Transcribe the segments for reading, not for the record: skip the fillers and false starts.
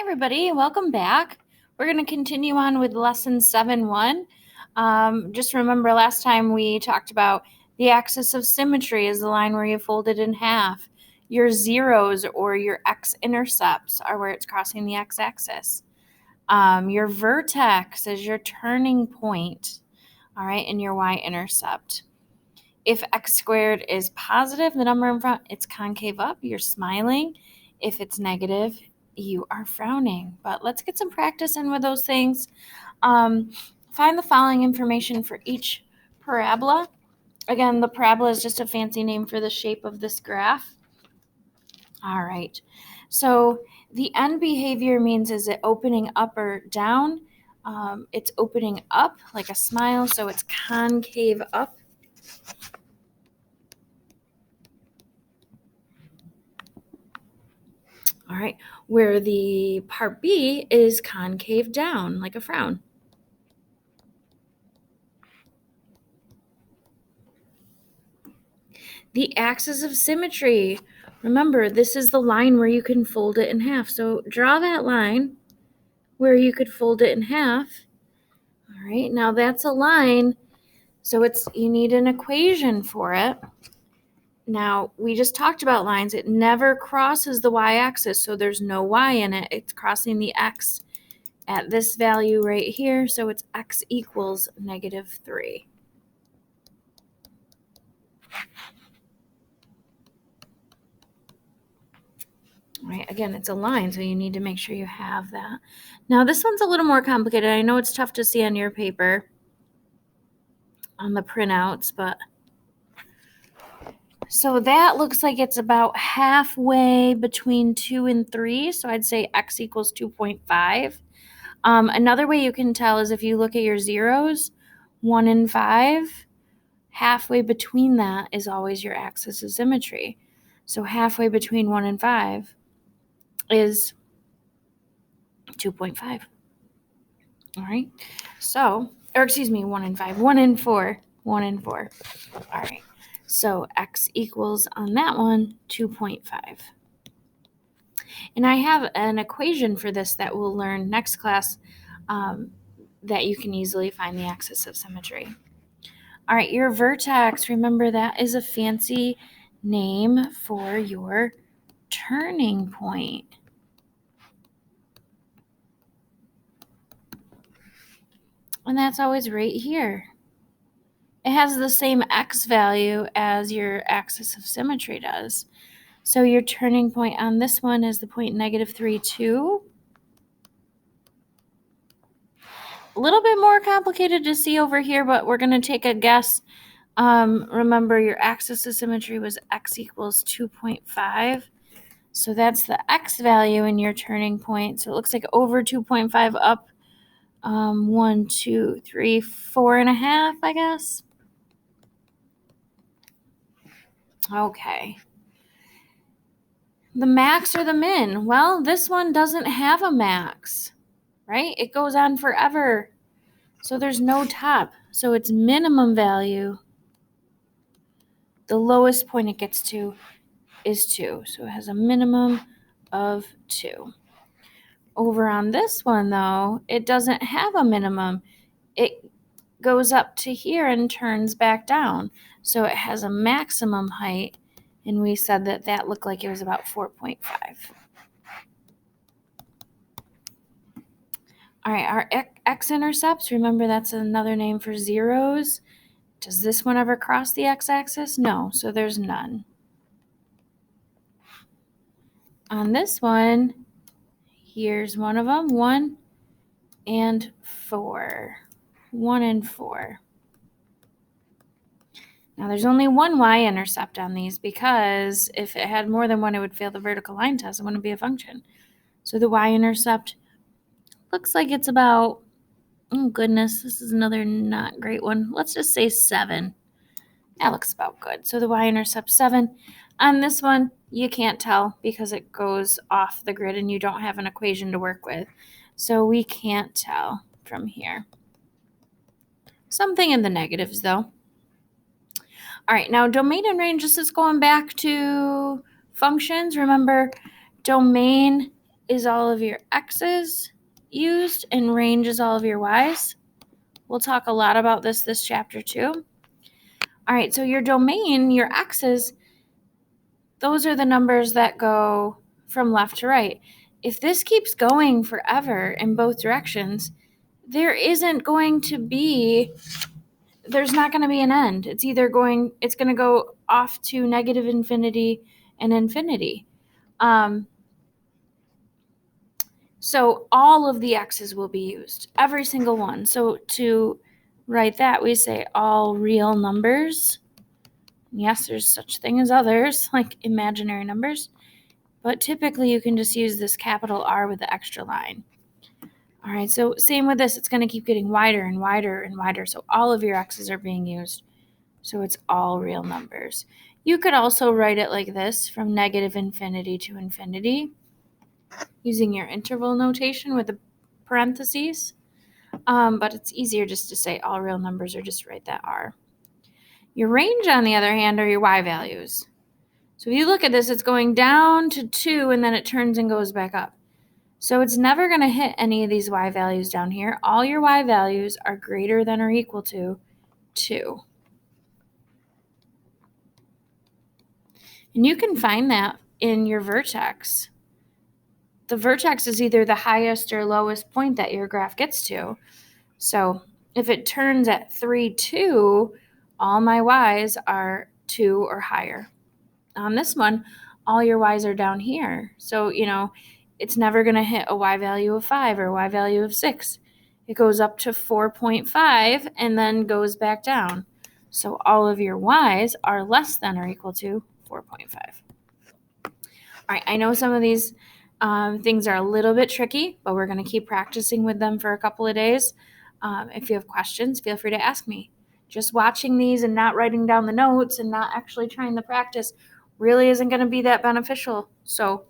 everybody. Welcome back. We're going to continue on with lesson 7.1. Just remember last time we talked about the axis of symmetry is the line where you fold it in half. Your zeros or your x-intercepts are where it's crossing the x-axis. Your vertex is your turning point, all right, and your y-intercept. If x squared is positive, the number in front, it's concave up, you're smiling. If it's negative, you are frowning. But let's get some practice in with those things. Find the following information for each parabola. Again, the parabola is just a fancy name for the shape of this graph. All right. So the end behavior means, is it opening up or down? It's opening up like a smile, so it's concave up. All right, where the part B is concave down, like a frown. The axis of symmetry. Remember, this is the line where you can fold it in half. So draw that line where you could fold it in half. All right, now that's a line, so you need an equation for it. Now, we just talked about lines. It never crosses the y-axis, so there's no y in it. It's crossing the x at this value right here, so it's x equals -3. Right, again, it's a line, so you need to make sure you have that. Now, this one's a little more complicated. I know it's tough to see on your paper on the printouts, but so that looks like it's about halfway between 2 and 3, so I'd say x equals 2.5. Another way you can tell is if you look at your zeros, 1 and 5, halfway between that is always your axis of symmetry. So halfway between 1 and 5 is 2.5. All right. So, or excuse me, 1 and 5, 1 and 4, 1 and 4. All right. So x equals on that one 2.5. And I have an equation for this that we'll learn next class that you can easily find the axis of symmetry. All right, your vertex, remember that is a fancy name for your turning point. And that's always right here. It has the same x value as your axis of symmetry does. So your turning point on this one is the point -3, 2. A little bit more complicated to see over here, but we're going to take a guess. Remember, your axis of symmetry was x equals 2.5. So that's the x value in your turning point. So it looks like over 2.5 up 1, 2, 3, 4.5, I guess. Okay. The max or the min? Well, this one doesn't have a max, right? It goes on forever. So there's no top. So its minimum value, the lowest point it gets to is 2. So it has a minimum of 2. Over on this one, though, it doesn't have a minimum. It goes up to here and turns back down. So it has a maximum height, and we said that that looked like it was about 4.5. All right, our x-intercepts, remember that's another name for zeros. Does this one ever cross the x-axis? No, so there's none. On this one, here's one of them, 1 and 4. 1 and 4. Now there's only one y-intercept on these because if it had more than one, it would fail the vertical line test. It wouldn't be a function. So the y-intercept looks like it's about, oh goodness, this is another not great one. Let's just say 7. That looks about good. So the y-intercept 7. On this one, you can't tell because it goes off the grid and you don't have an equation to work with. So we can't tell from here. Something in the negatives though. All right, now domain and range, this is going back to functions. Remember, domain is all of your x's used, and range is all of your y's. We'll talk a lot about this chapter too. All right, so your domain, your x's, those are the numbers that go from left to right. If this keeps going forever in both directions, there's not going to be an end. It's going to go off to negative infinity and infinity. So all of the x's will be used, every single one. So to write that, we say all real numbers. Yes, there's such thing as others, like imaginary numbers, but typically you can just use this capital R with the extra line. All right, so same with this. It's going to keep getting wider and wider and wider. So all of your x's are being used. So it's all real numbers. You could also write it like this, from negative infinity to infinity, using your interval notation with the parentheses. But it's easier just to say all real numbers, or just write that R. Your range, on the other hand, are your y values. So if you look at this, it's going down to 2, and then it turns and goes back up. So it's never going to hit any of these y values down here. All your y values are greater than or equal to 2. And you can find that in your vertex. The vertex is either the highest or lowest point that your graph gets to. So if it turns at 3, 2, all my y's are 2 or higher. On this one, all your y's are down here. So, it's never going to hit a y value of 5 or a y value of 6. It goes up to 4.5 and then goes back down. So all of your y's are less than or equal to 4.5. All right, I know some of these things are a little bit tricky, but we're going to keep practicing with them for a couple of days. If you have questions, feel free to ask me. Just watching these and not writing down the notes and not actually trying the practice really isn't going to be that beneficial. So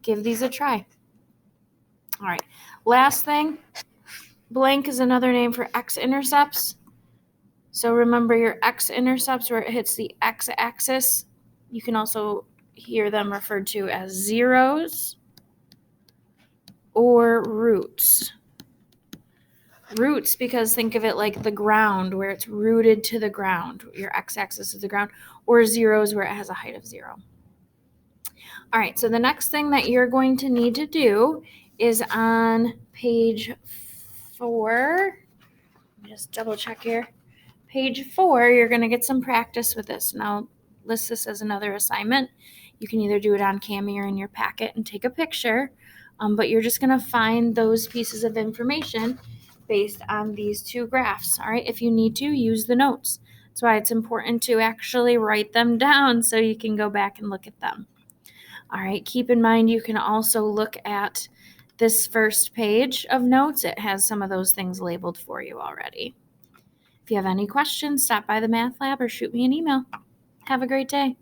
give these a try. All right, last thing, blank is another name for x-intercepts. So remember your x-intercepts where it hits the x-axis. You can also hear them referred to as zeros or roots. Roots, because think of it like the ground, where it's rooted to the ground. Your x-axis is the ground. Or zeros, where it has a height of 0. All right, so the next thing that you're going to need to do is on page 4. Let me just double check here. Page 4, you're going to get some practice with this. And I'll list this as another assignment. You can either do it on Kami or in your packet and take a picture. But you're just going to find those pieces of information based on these 2 graphs. All right, if you need to, use the notes. That's why it's important to actually write them down so you can go back and look at them. All right, keep in mind you can also look at this first page of notes. It has some of those things labeled for you already. If you have any questions, stop by the Math Lab or shoot me an email. Have a great day.